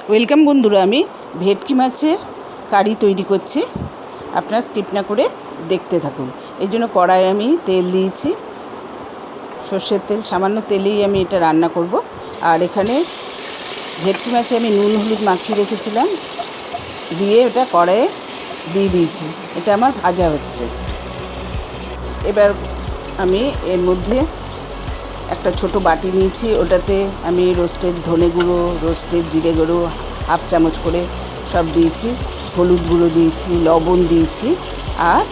Welcome বন্ধুরা, আমি ভেটকি মাছের কারি তৈরি করছি। আপনারা স্কিপ না করে দেখতে থাকুন। এই জন্য কড়াই আমি তেল দিয়েছি, সর্ষের তেল, সামান্য তেলেই আমি এটা রান্না করব। আর এখানে ভেটকি মাছে আমি নুন হলুদ মাখিয়ে রেখেছিলাম, দিয়ে ওটা কড়াইয়ে দিয়ে দিয়েছি। এটা আমার ভাজা হচ্ছে। এবার আমি এর মধ্যে একটা ছোট বাটি নিয়েছি, ওটাতে আমি রোস্টেড ধনে গুঁড়ো, রোস্টেড জিরে গুঁড়ো হাফ চামচ করে সব দিয়েছি, হলুদ গুঁড়ো দিয়েছি, লবণ দিয়েছি, আর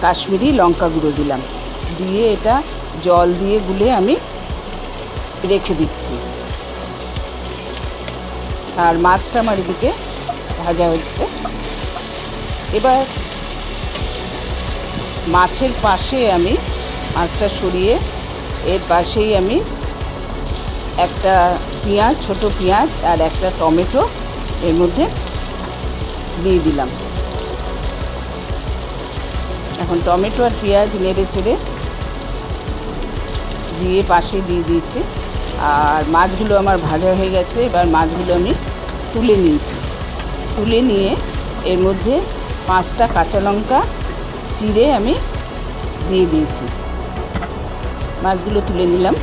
কাশ্মীরি লঙ্কা গুঁড়ো দিলাম। দিয়ে এটা জল দিয়ে গুলে আমি রেখে দিচ্ছি। আর মাছটা আমার এদিকে ভাজা হচ্ছে। এবার মাছের পাশে আমি মাছটা সরিয়ে এর পাশেই আমি একটা পেঁয়াজ, ছোট পেঁয়াজ আর একটা টমেটো এর মধ্যে দিয়ে দিলাম। এখন টমেটো আর পেঁয়াজ নেড়ে চেড়ে দিয়ে পাশে দিয়ে দিয়েছি। আর মাছগুলো আমার ভাজা হয়ে গেছে। এবার মাছগুলো আমি তুলে নিয়েছি। তুলে নিয়ে এর মধ্যে 5টা কাঁচা লঙ্কা চিড়ে আমি দিয়ে দিয়েছি। মাছগুলো তুলে নিলাম,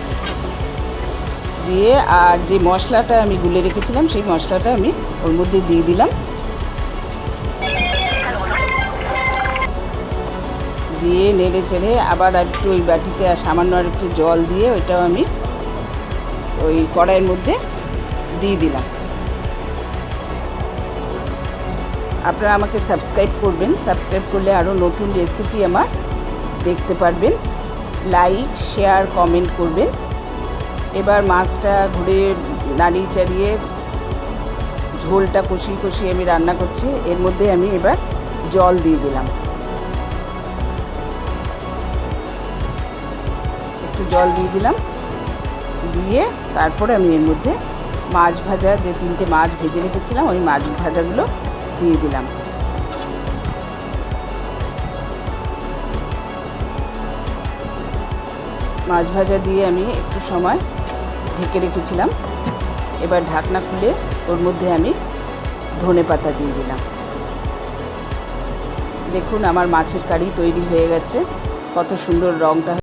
দিয়ে আর যে মশলাটা আমি গুলে রেখেছিলাম সেই মশলাটা আমি ওর মধ্যে দিয়ে দিলাম। দিয়ে নেড়ে চেড়ে আবার একটু ওই বাটিতে সামান্য আর একটু জল দিয়ে ওইটাও আমি ওই কড়াইয়ের মধ্যে দিয়ে দিলাম। আপনারা আমাকে সাবস্ক্রাইব করবেন, সাবস্ক্রাইব করলে আরও নতুন রেসিপি আমার দেখতে পারবেন। লাইক, শেয়ার, কমেন্ট করবেন। এবার মাছটা ঘুরে নাড়িয়ে চাড়িয়ে ঝোলটা কষিয়ে কষিয়ে আমি রান্না করছি। এর মধ্যে আমি এবার জল দিয়ে দিলাম, একটু জল দিয়ে দিলাম। দিয়ে তারপরে আমি এর মধ্যে মাছ ভাজা, যে 3টে মাছ ভেজে রেখেছিলাম, ওই মাছ ভাজাগুলো দিয়ে দিলাম। মাছ ভাজা দিয়ে আমি একটু সময় ঢেকে রেখেছিলাম। এবার ঢাকনা খুলে ওর মধ্যে আমি ধনেপাতা দিয়ে দিলাম। দেখুন আমার মাছের কারি তৈরি হয়ে গেছে। কত সুন্দর রঙটা।